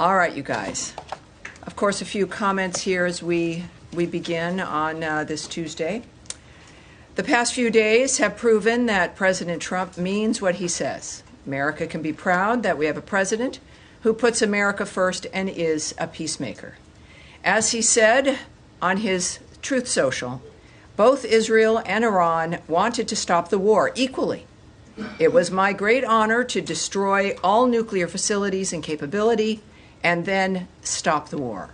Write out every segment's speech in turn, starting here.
All right, you guys. Of course, a few comments here as we begin on this Tuesday. The past few days have proven that President Trump means what he says. America can be proud that we have a president who puts America first and is a peacemaker. As he said on his Truth Social, both Israel and Iran wanted to stop the war equally. It was my great honor to destroy all nuclear facilities and capability and then stop the war.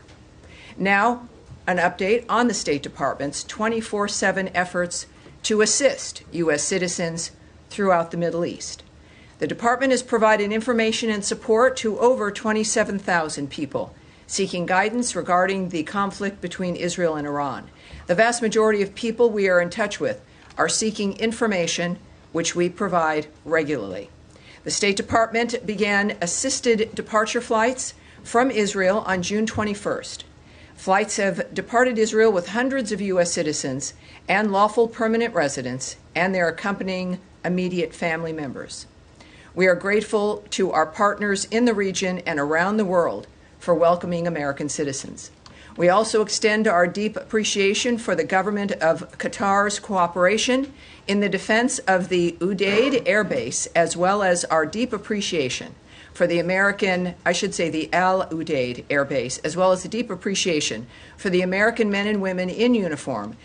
Now, an update on the State Department's 24/7 efforts to assist U.S. citizens throughout the Middle East. The Department has provided information and support to over 27,000 people seeking guidance regarding the conflict between Israel and Iran. The vast majority of people we are in touch with are seeking information, which we provide regularly. The State Department began assisted departure flights from Israel on June 21st. Flights have departed Israel with hundreds of U.S. citizens and lawful permanent residents and their accompanying immediate family members. We are grateful to our partners in the region and around the world for welcoming American citizens. We also extend our deep appreciation for the government of Qatar's cooperation in the defense of the Udeid Air Base, as well as our deep appreciation for the the Al Udeid Air Base, as well as the deep appreciation for the American men and women in uniform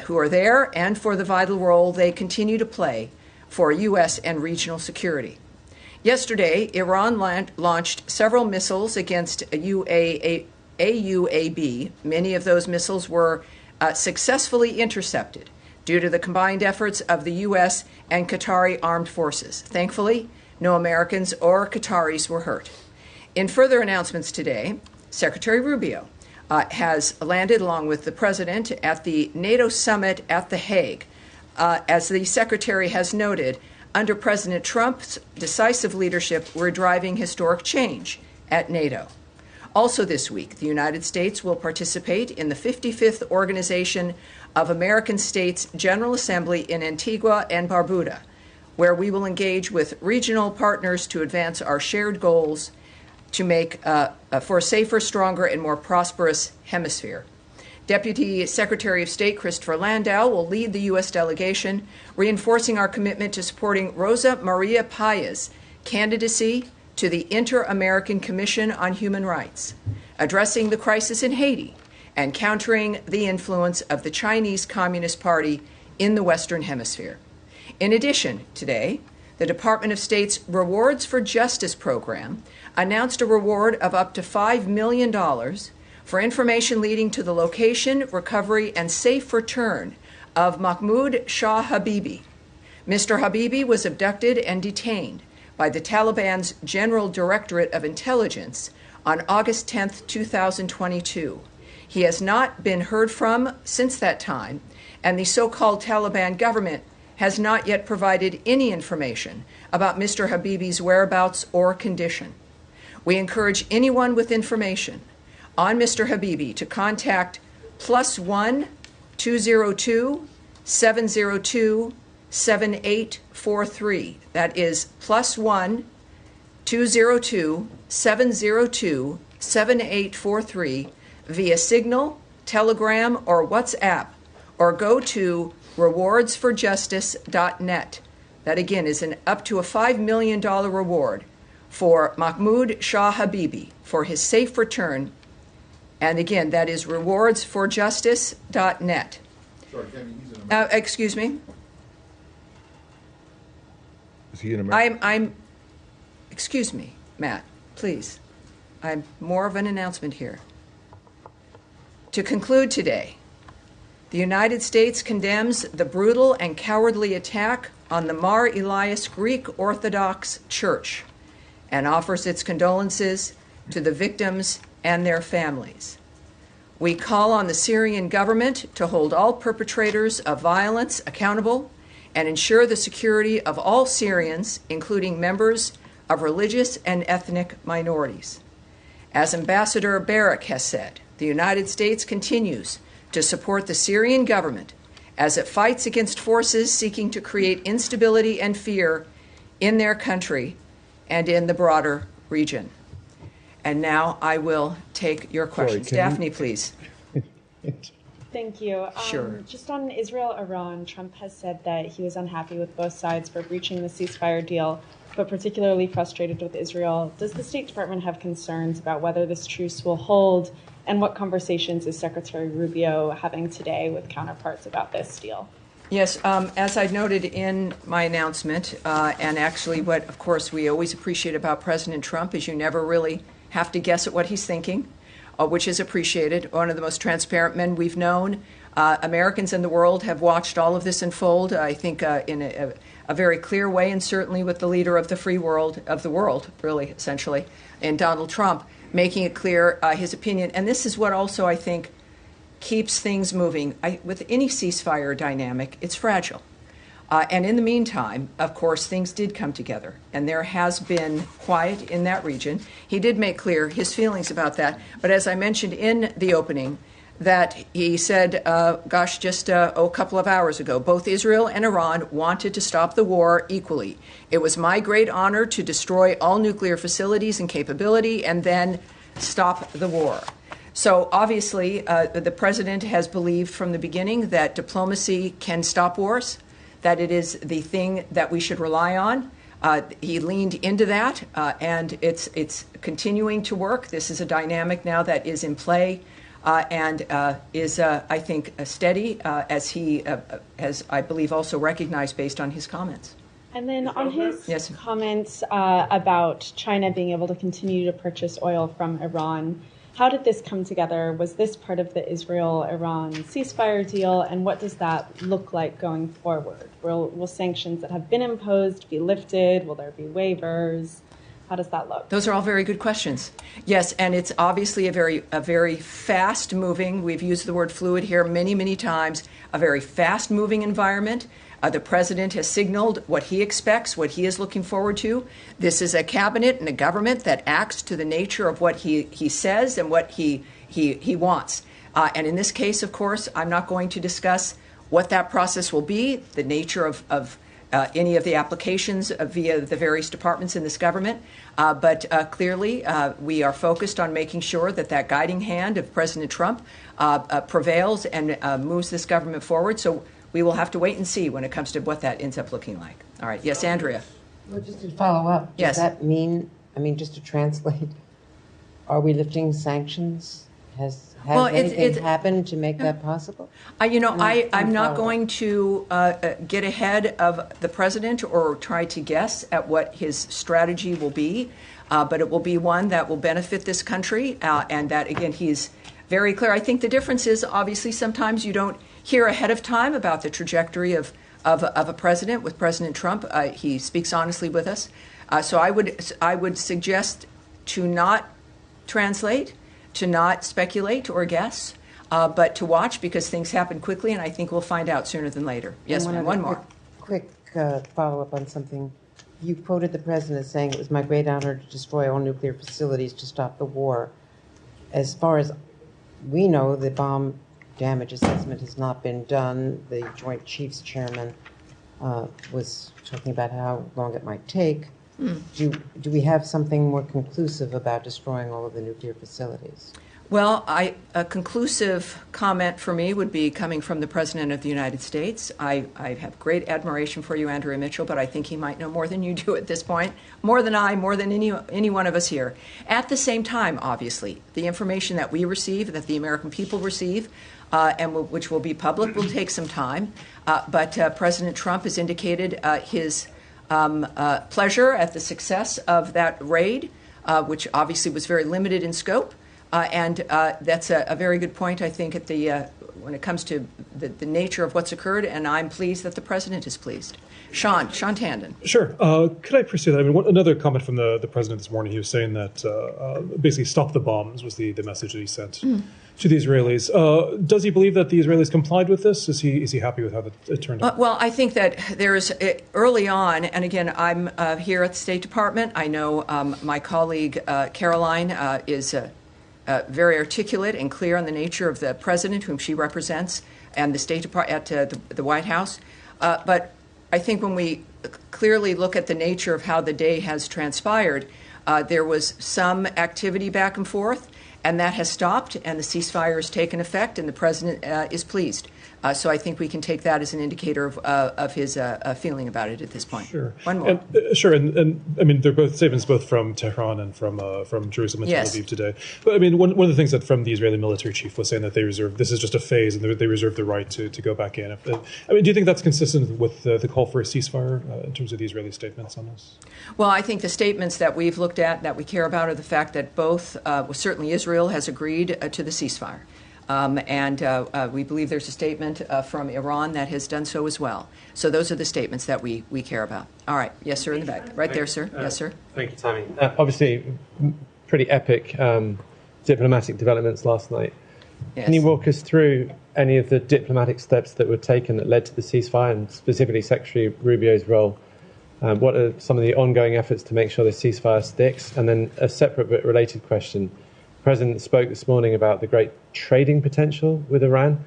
who are there and for the vital role they continue to play for U.S. and regional security. Yesterday, Iran launched several missiles against AUAB. Many of those missiles were successfully intercepted due to the combined efforts of the U.S. and Qatari armed forces. Thankfully, no Americans or Qataris were hurt. In further announcements today, Secretary Rubio has landed along with the President at the NATO summit at The Hague. As the Secretary has noted, under President Trump's decisive leadership, we're driving historic change at NATO. Also this week, the United States will participate in the 55th Organization of American States General Assembly in Antigua and Barbuda, where we will engage with regional partners to advance our shared goals to make for a safer, stronger, and more prosperous hemisphere. Deputy Secretary of State Christopher Landau will lead the U.S. delegation, reinforcing our commitment to supporting Rosa Maria Paya's candidacy to the Inter-American Commission on Human Rights, addressing the crisis in Haiti, and countering the influence of the Chinese Communist Party in the Western Hemisphere. In addition, today, the Department of State's Rewards for Justice program announced a reward of up to $5 million for information leading to the location, recovery, and safe return of Mahmoud Shah Habibi. Mr. Habibi was abducted and detained by the Taliban's General Directorate of Intelligence on August 10, 2022. He has not been heard from since that time, and the so-called Taliban government has not yet provided any information about Mr. Habibi's whereabouts or condition. We encourage anyone with information on Mr. Habibi to contact +1 202 702 7843. That is +1 202 702 7843 via Signal, Telegram, or WhatsApp, or go to rewardsforjustice.net. That again is up to a $5 million reward for Mahmoud Shah Habibi for his safe return. And again, that is rewardsforjustice.net. Sorry, Tammy, he's in America. Excuse me? Is he in America? Excuse me, Matt, please. I'm more of an announcement here. To conclude today, the United States condemns the brutal and cowardly attack on the Mar Elias Greek Orthodox Church and offers its condolences to the victims and their families. We call on the Syrian government to hold all perpetrators of violence accountable and ensure the security of all Syrians, including members of religious and ethnic minorities. As Ambassador Barak has said, the United States continues to support the Syrian government as it fights against forces seeking to create instability and fear in their country and in the broader region. And now I will take your questions. Daphne, please. Thank you. Sure. Just on Israel-Iran, Trump has said that he was unhappy with both sides for breaching the ceasefire deal, but particularly frustrated with Israel. Does the State Department have concerns about whether this truce will hold, and what conversations is Secretary Rubio having today with counterparts about this deal? Yes, as I noted in my announcement, and actually what, of course, we always appreciate about President Trump is you never really have to guess at what he's thinking, which is appreciated. One of the most transparent men we've known. Americans in the world have watched all of this unfold, I think, in a very clear way, and certainly with the leader of the free world, of the world, really, essentially, in Donald Trump, making it clear his opinion. And this is what also, I think, keeps things moving. With any ceasefire dynamic, it's fragile. And in the meantime, of course, things did come together, and there has been quiet in that region. He did make clear his feelings about that. But as I mentioned in the opening, that he said, just a couple of hours ago, both Israel and Iran wanted to stop the war equally. It was my great honor to destroy all nuclear facilities and capability and then stop the war. So obviously, the president has believed from the beginning that diplomacy can stop wars, that it is the thing that we should rely on. He leaned into that, and it's continuing to work. This is a dynamic now that is in play and is, I think, steady, as he has, I believe, also recognized based on his comments. And then on his comments about China being able to continue to purchase oil from Iran, how did this come together? Was this part of the Israel-Iran ceasefire deal? And what does that look like going forward? Will sanctions that have been imposed be lifted? Will there be waivers? How does that look? Those are all very good questions. Yes, and it's obviously a very fast-moving, we've used the word fluid here many, many times, a very fast-moving environment. The president has signaled what he expects, what he is looking forward to. This is a cabinet and a government that acts to the nature of what he says and what he wants. And in this case, of course, I'm not going to discuss what that process will be, the nature of any of the applications via the various departments in this government. But clearly, we are focused on making sure that that guiding hand of President Trump prevails and moves this government forward. So we will have to wait and see when it comes to what that ends up looking like. All right. Yes, Andrea. Well, just to follow up, yes. Does that mean, just to translate, are we lifting sanctions? Has anything happened to make that possible? I'm not going to get ahead of the president or try to guess at what his strategy will be, but it will be one that will benefit this country, and that, again, he's very clear. I think the difference is, obviously, sometimes you don't hear ahead of time about the trajectory of a president. With President Trump, he speaks honestly with us. So I would suggest to not translate, to not speculate or guess, but to watch, because things happen quickly, and I think we'll find out sooner than later. Yes, ma'am. One more. Quick follow-up on something. You quoted the president as saying, "It was my great honor to destroy all nuclear facilities to stop the war." As far as we know, the bomb damage assessment has not been done. The Joint Chiefs Chairman was talking about how long it might take. Do we have something more conclusive about destroying all of the nuclear facilities? Well, a conclusive comment for me would be coming from the President of the United States. I have great admiration for you, Andrea Mitchell, but I think he might know more than you do at this point, more than I, more than any one of us here. At the same time, obviously, the information that we receive, that the American people receive, which will be public, will take some time. But President Trump has indicated his pleasure at the success of that raid, which obviously was very limited in scope. And that's a very good point, I think, at when it comes to the nature of what's occurred, and I'm pleased that the president is pleased. Sean Tandon. Sure. Could I pursue that? Another comment from the president this morning, he was saying that basically stop the bombs was the message that he sent to the Israelis. Does he believe that the Israelis complied with this? Is he happy with how it turned out? Well, I think that there's early on, and again, I'm here at the State Department. I know my colleague Caroline is very articulate and clear on the nature of the president, whom she represents, and the State Department at the White House. But I think when we clearly look at the nature of how the day has transpired, There was some activity back and forth, and that has stopped, and the ceasefire has taken effect, and the president is pleased. So I think we can take that as an indicator of his feeling about it at this point. Sure. One more. And I mean, they're both statements both from Tehran and from Jerusalem and Tel Yes. Aviv today. But I mean, one of the things that from the Israeli military chief was saying that this is just a phase and they reserve the right to go back in. I mean, do you think that's consistent with the call for a ceasefire in terms of the Israeli statements on this? Well, I think the statements that we've looked at that we care about are the fact that both, certainly Israel has agreed to the ceasefire. And we believe there's a statement from Iran that has done so as well. So those are the statements that we care about. All right. Yes, sir, in the back. Right there, sir. Yes, sir. Thank you, Tammy. Obviously, pretty epic diplomatic developments last night. Yes. Can you walk us through any of the diplomatic steps that were taken that led to the ceasefire, and specifically Secretary Rubio's role? What are some of the ongoing efforts to make sure the ceasefire sticks? And then a separate but related question. The President spoke this morning about the great trading potential with Iran.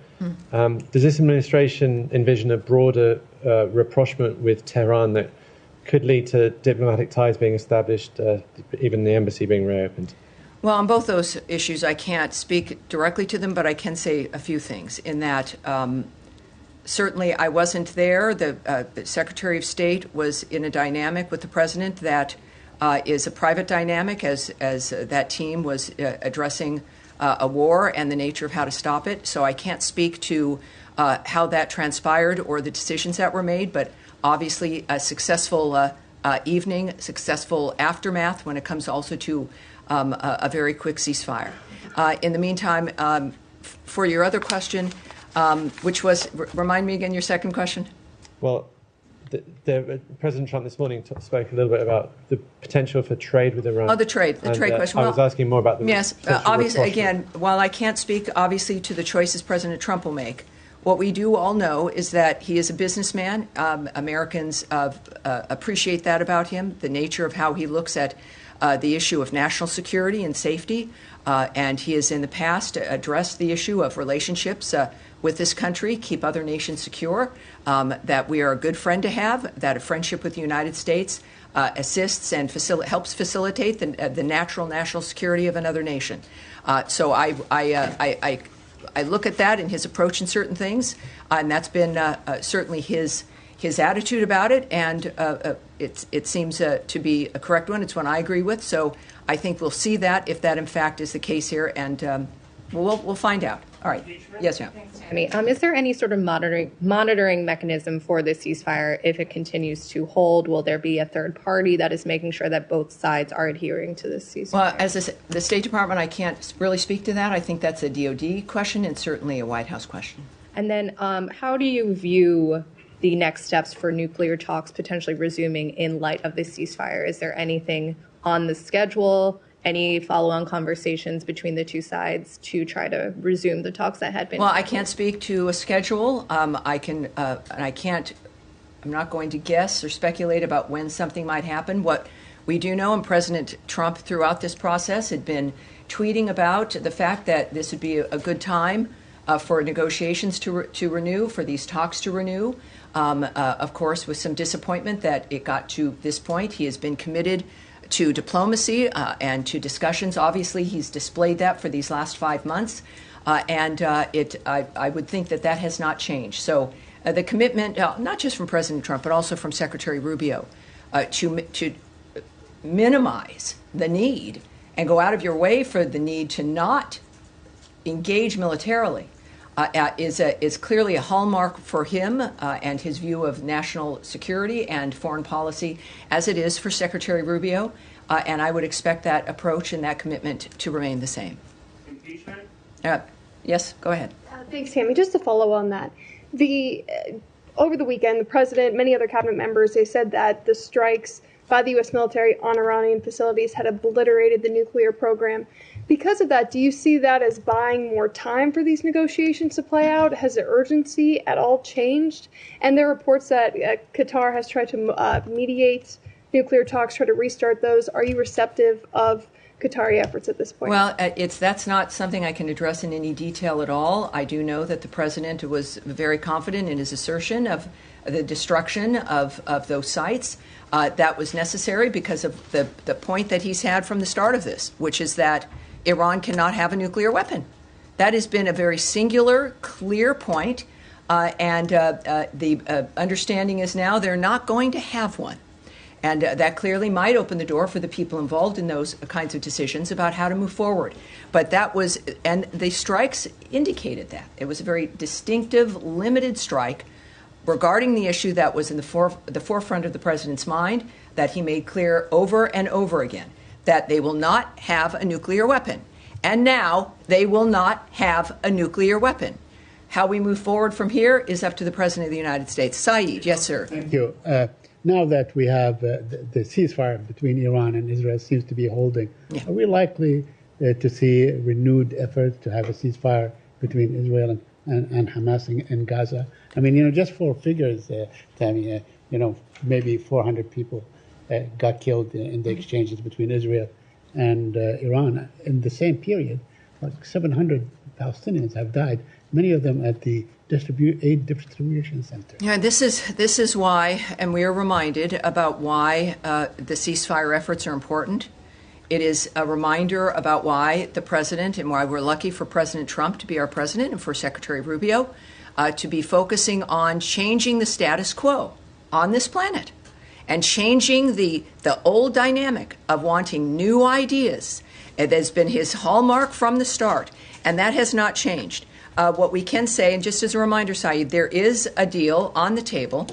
Does this administration envision a broader rapprochement with Tehran that could lead to diplomatic ties being established, even the embassy being reopened? Well, on both those issues, I can't speak directly to them, but I can say a few things in that certainly I wasn't there. The Secretary of State was in a dynamic with the President that is a private dynamic as that team was addressing a war and the nature of how to stop it. So I can't speak to how that transpired or the decisions that were made, but obviously a successful evening, successful aftermath when it comes also to a very quick ceasefire. In the meantime, for your other question, which was, remind me again your second question? Well, President Trump this morning spoke a little bit about the potential for trade with Iran. Oh, the trade question. I was asking more about the yes. Obviously, again, while I can't speak obviously to the choices President Trump will make, what we do all know is that he is a businessman. Americans appreciate that about him, the nature of how he looks at the issue of national security and safety, and he has in the past addressed the issue of relationships with this country, keep other nations secure, that we are a good friend to have, that a friendship with the United States assists and helps facilitate the natural national security of another nation. So I look at that in his approach in certain things, and that's been certainly his attitude about it, and it seems to be a correct one. It's one I agree with. So I think we'll see that if that in fact is the case here, and we'll find out. All right. Yes, ma'am. Tammy, is there any sort of monitoring mechanism for the ceasefire if it continues to hold? Will there be a third party that is making sure that both sides are adhering to this ceasefire? Well, as the State Department, I can't really speak to that. I think that's a DOD question and certainly a White House question. And then how do you view the next steps for nuclear talks potentially resuming in light of the ceasefire? Is there anything on the schedule? Any follow-on conversations between the two sides to try to resume the talks that had been? Well, I can't speak to a schedule. I'm not going to guess or speculate about when something might happen. What we do know, and President Trump throughout this process had been tweeting about the fact that this would be a good time for negotiations to renew, for these talks to renew. Of course, with some disappointment that it got to this point. He has been committed to diplomacy and to discussions. Obviously, he's displayed that for these last 5 months, and I would think that has not changed. So the commitment, not just from President Trump, but also from Secretary Rubio, to minimize the need and go out of your way for the need to not engage militarily, is clearly a hallmark for him and his view of national security and foreign policy, as it is for Secretary Rubio. And I would expect that approach and that commitment to remain the same. Impeachment? Yes, go ahead. Thanks, Tammy. Just to follow on that, over the weekend, the president, many other cabinet members, they said that the strikes by the U.S. military on Iranian facilities had obliterated the nuclear program. Because of that, do you see that as buying more time for these negotiations to play out? Has the urgency at all changed? And there are reports that Qatar has tried to mediate nuclear talks, try to restart those. Are you receptive of Qatari efforts at this point? Well, that's not something I can address in any detail at all. I do know that the president was very confident in his assertion of the destruction of those sites. That was necessary because of the point that he's had from the start of this, which is that Iran cannot have a nuclear weapon. That has been a very singular, clear point, and the understanding is now they're not going to have one. And that clearly might open the door for the people involved in those kinds of decisions about how to move forward. But that was, and the strikes indicated that. It was a very distinctive, limited strike regarding the issue that was in the forefront of the president's mind, that he made clear over and over again, that they will not have a nuclear weapon. And now they will not have a nuclear weapon. How we move forward from here is up to the President of the United States. Saeed, yes, sir. Thank you. Now that we have the ceasefire between Iran and Israel seems to be holding, are we likely to see renewed efforts to have a ceasefire between Israel and Hamas in Gaza? I mean, just for figures, Tammy, maybe 400 people got killed in the exchanges between Israel and Iran. In the same period, like 700 Palestinians have died, many of them at the aid distribution center. Yeah, this is why, and we are reminded about why the ceasefire efforts are important. It is a reminder about why the president, and why we're lucky for President Trump to be our president and for Secretary Rubio to be focusing on changing the status quo on this planet and changing the old dynamic of wanting new ideas. It has been his hallmark from the start, and that has not changed. What we can say, and just as a reminder, Saeed, there is a deal on the table.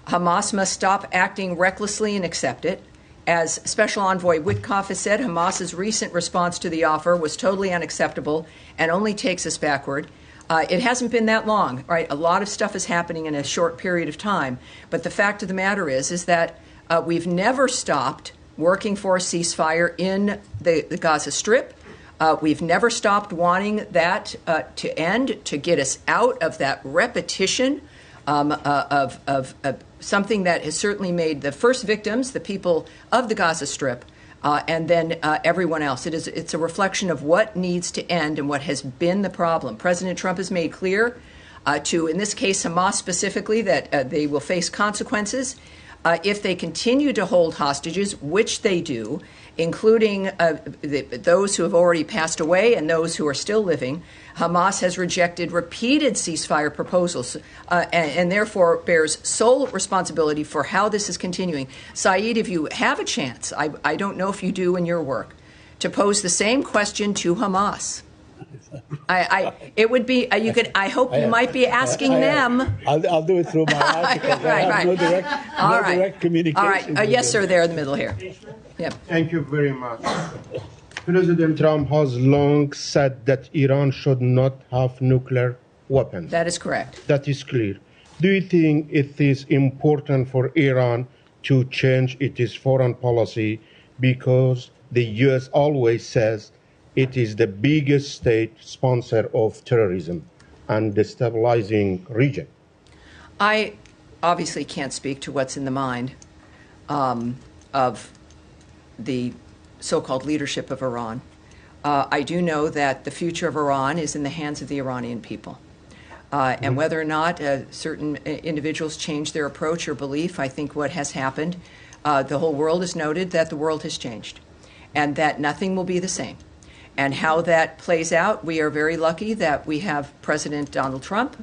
Hamas must stop acting recklessly and accept it. As Special Envoy Witkoff has said, Hamas's recent response to the offer was totally unacceptable and only takes us backward. It hasn't been that long, right? A lot of stuff is happening in a short period of time. But the fact of the matter is that we've never stopped working for a ceasefire in the Gaza Strip. We've never stopped wanting that to end, to get us out of that repetition of something that has certainly made the first victims, the people of the Gaza Strip, and then everyone else. It's a reflection of what needs to end and what has been the problem. President Trump has made clear to, in this case, Hamas specifically, that they will face consequences if they continue to hold hostages, which they do, including those who have already passed away and those who are still living. Hamas has rejected repeated ceasefire proposals and therefore bears sole responsibility for how this is continuing. Saeed, if you have a chance, I don't know if you do in your work, to pose the same question to Hamas. It would be you could. I hope you might be asking them. I'll do it through my articles. right. No direct communication. All right. Yes, sir. There in the middle here. Yeah. Thank you very much. President Trump has long said that Iran should not have nuclear weapons. That is correct. That is clear. Do you think it is important for Iran to change its foreign policy, because the U.S. always says it is the biggest state sponsor of terrorism and destabilizing region? I obviously can't speak to what's in the mind of the so-called leadership of Iran. I do know that the future of Iran is in the hands of the Iranian people. And whether or not certain individuals change their approach or belief, I think what has happened, the whole world has noted that the world has changed and that nothing will be the same. And how that plays out, we are very lucky that we have President Donald Trump,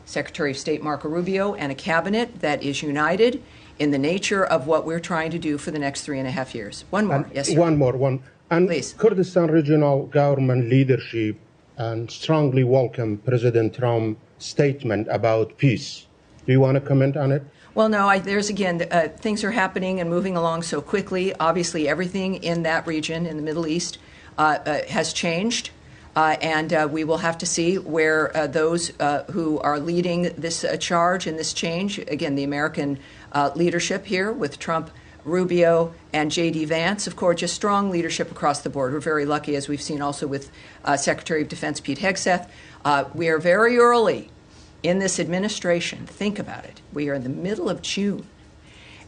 Secretary of State Marco Rubio, and a cabinet that is united in the nature of what we're trying to do for the next 3.5 years. One more. Yes, sir. One more. And please. Kurdistan regional government leadership and strongly welcome President Trump's statement about peace. Do you want to comment on it? Well, no, there's again, things are happening and moving along so quickly. Obviously, everything in that region, in the Middle East, has changed, and we will have to see where those who are leading this charge and this change, again, the American leadership here with Trump, Rubio, and J.D. Vance, of course, just strong leadership across the board. We're very lucky, as we've seen also with Secretary of Defense Pete Hegseth. We are very early in this administration. Think about it. We are in the middle of June.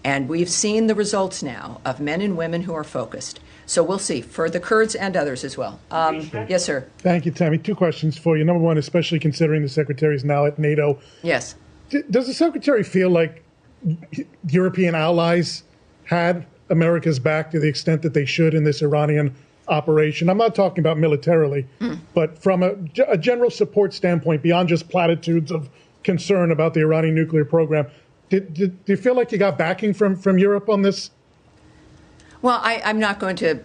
And we've seen the results now of men and women who are focused. So we'll see for the Kurds and others as well. Yes, sir. Thank you, Tammy. Two questions for you. Number one, especially considering the Secretary is now at NATO. Yes. Does the Secretary feel like European allies had America's back to the extent that they should in this Iranian operation? I'm not talking about militarily, but from a general support standpoint, beyond just platitudes of concern about the Iranian nuclear program. Do you feel like you got backing from Europe on this? Well, I'm not going to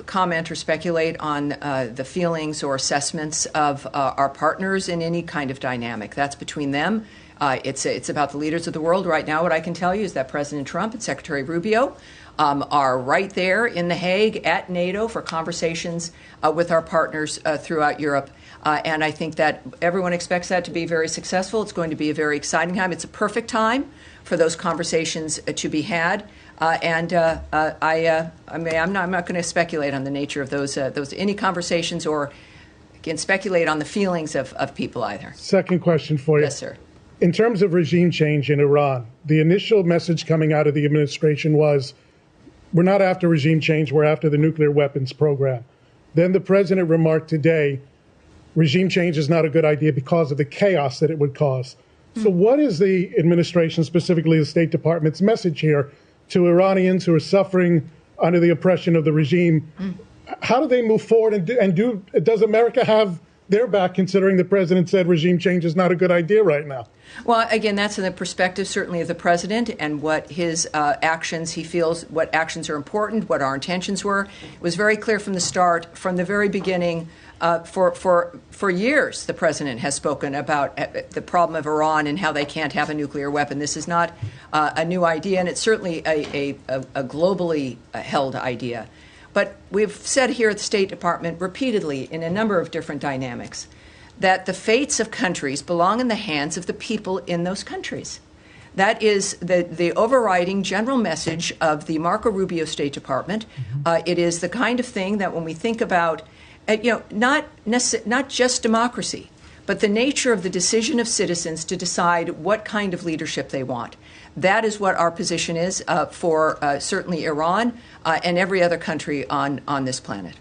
comment or speculate on the feelings or assessments of our partners in any kind of dynamic. That's between them. It's about the leaders of the world. Right now, what I can tell you is that President Trump and Secretary Rubio are right there in The Hague at NATO for conversations with our partners throughout Europe. And I think that everyone expects that to be very successful. It's going to be a very exciting time. It's a perfect time for those conversations to be had. I'm not going to speculate on the nature of those any conversations or again speculate on the feelings of people either. Second question for you. Yes, sir. In terms of regime change in Iran, the initial message coming out of the administration was, we're not after regime change, we're after the nuclear weapons program. Then the president remarked today, regime change is not a good idea because of the chaos that it would cause. So what is the administration, specifically the State Department's message here to Iranians who are suffering under the oppression of the regime? How do they move forward does America have their back, considering the president said regime change is not a good idea right now? Well, again, that's in the perspective certainly of the president and what his actions, he feels what actions are important, what our intentions were. It was very clear from the start, from the very beginning. For years, the president has spoken about the problem of Iran and how they can't have a nuclear weapon. This is not a new idea, and it's certainly a globally held idea. But we've said here at the State Department repeatedly in a number of different dynamics that the fates of countries belong in the hands of the people in those countries. That is the overriding general message of the Marco Rubio State Department. It is the kind of thing that when we think about not just democracy, but the nature of the decision of citizens to decide what kind of leadership they want. That is what our position is for certainly Iran and every other country on this planet.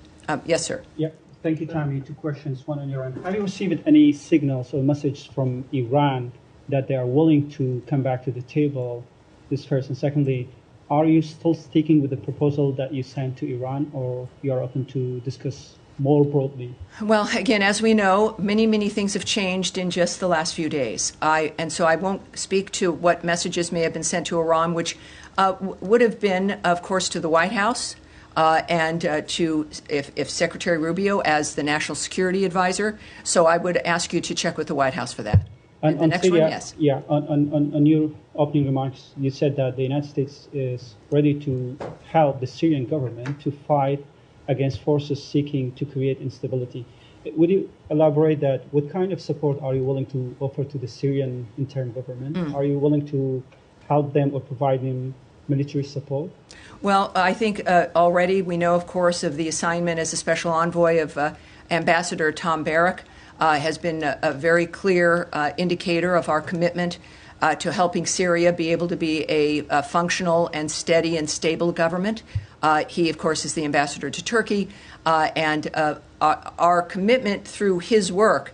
Yes, sir. Yeah, thank you, Tammy. Two questions, one on Iran. Have you received any signals or message from Iran that they are willing to come back to the table, this first? And secondly, are you still sticking with the proposal that you sent to Iran, or you are open to discuss more broadly? Well, again, as we know, many things have changed in just the last few days. So I won't speak to what messages may have been sent to Iran, which would have been, of course, to the White House and to if Secretary Rubio as the National Security Advisor. So I would ask you to check with the White House for that. And the next Syria, one, yes. Yeah, on your opening remarks, you said that the United States is ready to help the Syrian government to fight against forces seeking to create instability. Would you elaborate that? What kind of support are you willing to offer to the Syrian interim government? Are you willing to help them or provide them military support? Well, I think already we know, of course, of the assignment as a special envoy of Ambassador Tom Barrack has been a very clear indicator of our commitment to helping Syria be able to be a functional and steady and stable government. He, of course, is the ambassador to Turkey, and our commitment through his work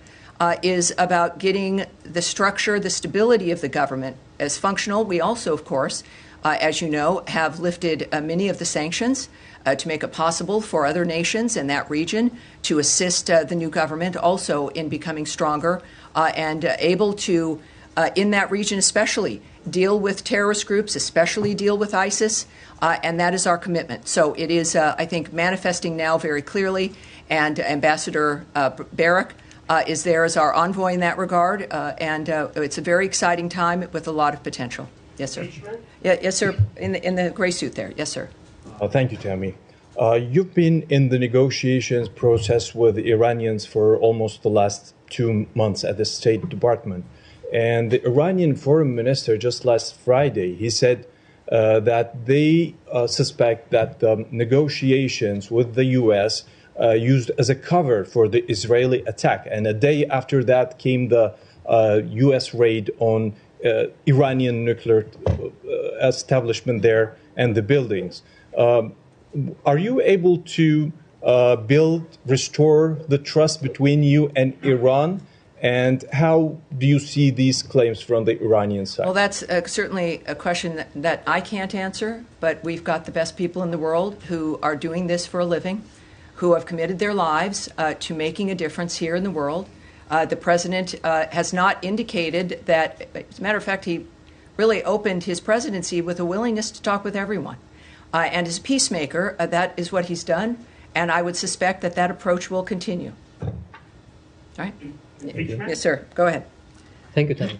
is about getting the structure, the stability of the government as functional. We also, of course, as you know, have lifted many of the sanctions to make it possible for other nations in that region to assist the new government also in becoming stronger and able to, in that region especially, deal with terrorist groups, especially deal with ISIS, and that is our commitment. So it is, I think, manifesting now very clearly, and Ambassador Barrack is there as our envoy in that regard, and it's a very exciting time with a lot of potential. Yes, sir. Yes, sir. In the gray suit there. Yes, sir. Thank you, Tammy. You've been in the negotiations process with the Iranians for almost the last 2 months at the State Department. And the Iranian foreign minister just last Friday, he said that they suspect that the negotiations with the U.S. Used as a cover for the Israeli attack. And a day after that came the U.S. raid on Iranian nuclear establishment there and the buildings. Are you able to restore the trust between you and Iran? And how do you see these claims from the Iranian side? Well, that's certainly a question that I can't answer, but we've got the best people in the world who are doing this for a living, who have committed their lives to making a difference here in the world. The president has not indicated that, as a matter of fact, he really opened his presidency with a willingness to talk with everyone. And as a peacemaker, that is what he's done, and I would suspect that that approach will continue. All right? Yes, sir. Go ahead. Thank you, Tammy.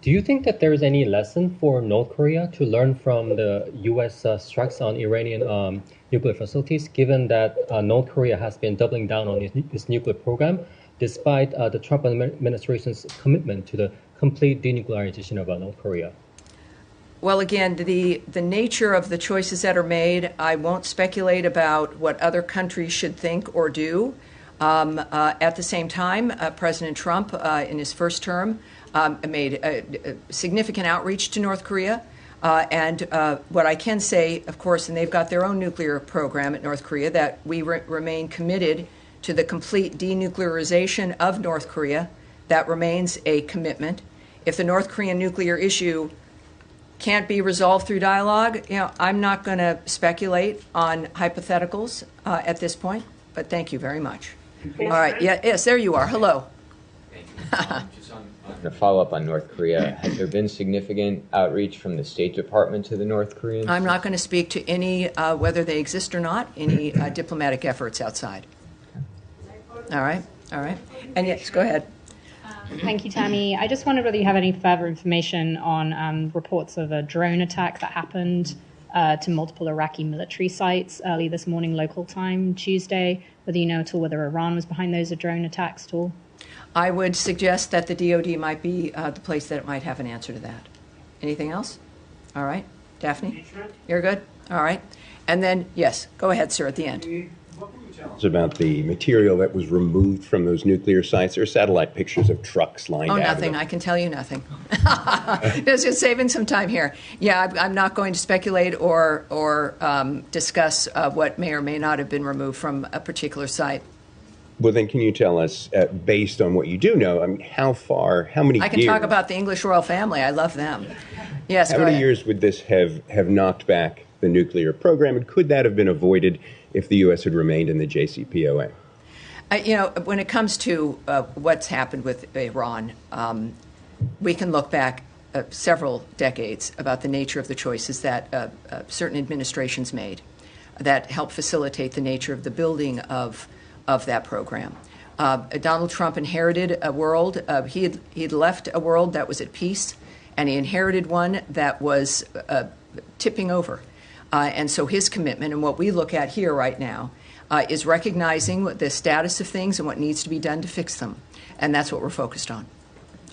Do you think that there is any lesson for North Korea to learn from the U.S. Strikes on Iranian nuclear facilities, given that North Korea has been doubling down on its nuclear program, despite the Trump administration's commitment to the complete denuclearization of North Korea? Well, again, the nature of the choices that are made, I won't speculate about what other countries should think or do. At the same time, President Trump, in his first term, made a significant outreach to North Korea. And what I can say, of course, and they've got their own nuclear program at North Korea, that we remain committed to the complete denuclearization of North Korea. That remains a commitment. If the North Korean nuclear issue can't be resolved through dialogue, I'm not going to speculate on hypotheticals at this point, but thank you very much. All right. Yes, there you are. Hello. Thank you. Just on a follow-up on North Korea, has there been significant outreach from the State Department to the North Koreans? I'm not going to speak to any, whether they exist or not, any diplomatic efforts outside. All right. And yes, go ahead. Thank you, Tammy. I just wondered whether you have any further information on reports of a drone attack that happened to multiple Iraqi military sites early this morning, local time, Tuesday, whether you know at all whether Iran was behind those drone attacks at all? I would suggest that the DoD might be the place that it might have an answer to that. Anything else? All right. Daphne? You're good? All right. And then, yes, go ahead, sir, at the end. About the material that was removed from those nuclear sites. There are satellite pictures of trucks lined out. Oh, nothing. I can tell you nothing. Just saving some time here. Yeah, I'm not going to speculate or discuss what may or may not have been removed from a particular site. Well, then can you tell us, based on what you do know, how many years? I can talk about the English royal family. I love them. Yes, How many years would this have knocked back the nuclear program, and could that have been avoided if the U.S. had remained in the JCPOA? When it comes to what's happened with Iran, we can look back several decades about the nature of the choices that certain administrations made that helped facilitate the nature of the building of that program. Donald Trump inherited a world, he'd left a world that was at peace, and he inherited one that was tipping over. And so his commitment, and what we look at here right now, is recognizing the status of things and what needs to be done to fix them. And that's what we're focused on.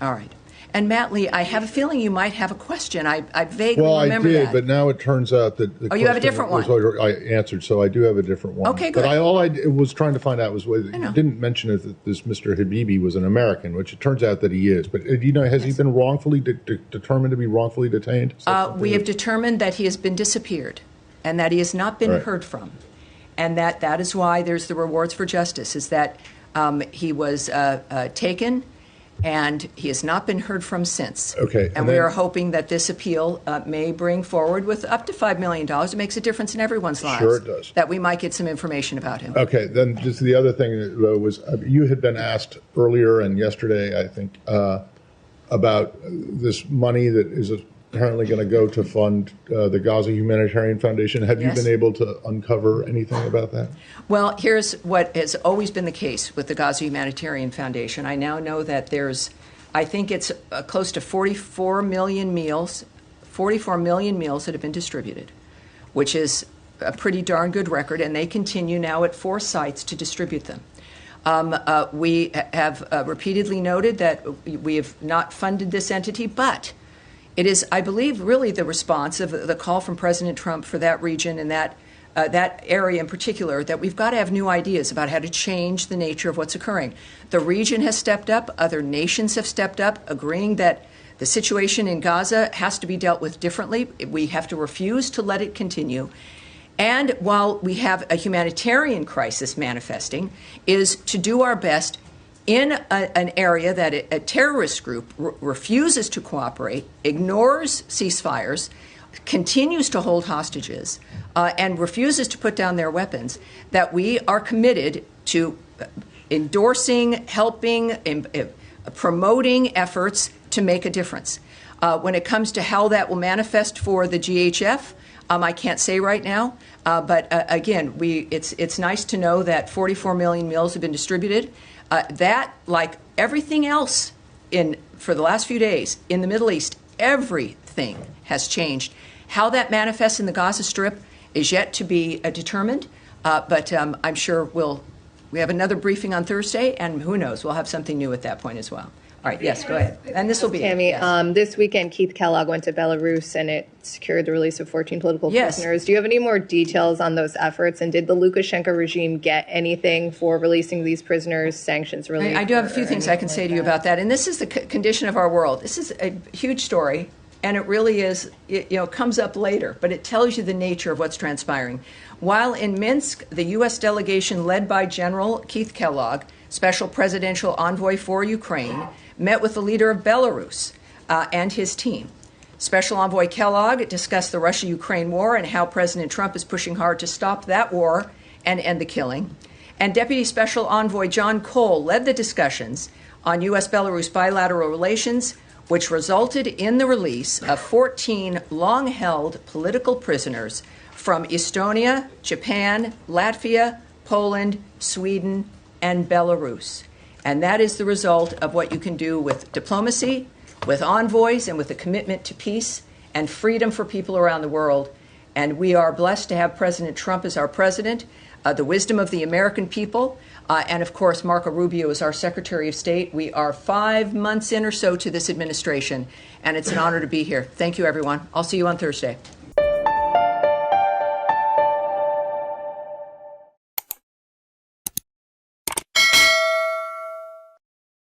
All right. And Matt Lee, I have a feeling you might have a question. I vaguely remember that. Well, I did, but now it turns out that the you have a different one. I answered, so I do have a different one. Okay, good. But all I was trying to find out was whether you didn't mention that this Mr. Habibi was an American, which it turns out that he is. But has he been wrongfully determined to be wrongfully detained? We have determined that he has been disappeared and that he has not been heard from. And that is why there's the rewards for justice, is that he was taken and he has not been heard from since. Okay. And we are hoping that this appeal may bring forward, with up to $5 million, it makes a difference in everyone's lives. Sure it does. That we might get some information about him. Okay. Then just the other thing was you had been asked earlier and yesterday, I think, about this money that is apparently going to go to fund the Gaza Humanitarian Foundation. Have you been able to uncover anything about that? Well, here's what has always been the case with the Gaza Humanitarian Foundation. I now know that there's, I think it's close to 44 million meals that have been distributed, which is a pretty darn good record, and they continue now at 4 sites to distribute them. We have repeatedly noted that we have not funded this entity, but it is, I believe, really the response of the call from President Trump for that region and that area in particular, that we've got to have new ideas about how to change the nature of what's occurring. The region has stepped up. Other nations have stepped up, agreeing that The situation in Gaza has to be dealt with differently. We have to refuse to let it continue. And while we have a humanitarian crisis manifesting, is to do our best in an area that a terrorist group refuses to cooperate, ignores ceasefires, continues to hold hostages, and refuses to put down their weapons, that we are committed to endorsing, helping, promoting efforts to make a difference. When it comes to how that will manifest for the GHF, I can't say right now, but again, it's nice to know that 44 million meals have been distributed. That, like everything else for the last few days in the Middle East, everything has changed. How that manifests in the Gaza Strip is yet to be determined, but I'm sure we have another briefing on Thursday, and who knows, we'll have something new at that point as well. All right, yes, go ahead. And this will be Tammy, yes. This weekend, Keith Kellogg went to Belarus, and it secured the release of 14 political prisoners. Do you have any more details on those efforts? And did the Lukashenko regime get anything for releasing these prisoners, sanctions relief? I do have a few things I can say to you about that. And this is the condition of our world. This is a huge story, and it really is, it comes up later, but it tells you the nature of what's transpiring. While in Minsk, the U.S. delegation led by General Keith Kellogg, Special Presidential Envoy for Ukraine, met with the leader of Belarus and his team. Special Envoy Kellogg discussed the Russia-Ukraine war and how President Trump is pushing hard to stop that war and end the killing. And Deputy Special Envoy John Cole led the discussions on U.S.-Belarus bilateral relations, which resulted in the release of 14 long-held political prisoners from Estonia, Japan, Latvia, Poland, Sweden, and Belarus. And that is the result of what you can do with diplomacy, with envoys, and with a commitment to peace and freedom for people around the world. And we are blessed to have President Trump as our president, the wisdom of the American people, and of course, Marco Rubio is our Secretary of State. We are 5 months in or so to this administration, and it's an honor to be here. Thank you, everyone. I'll see you on Thursday.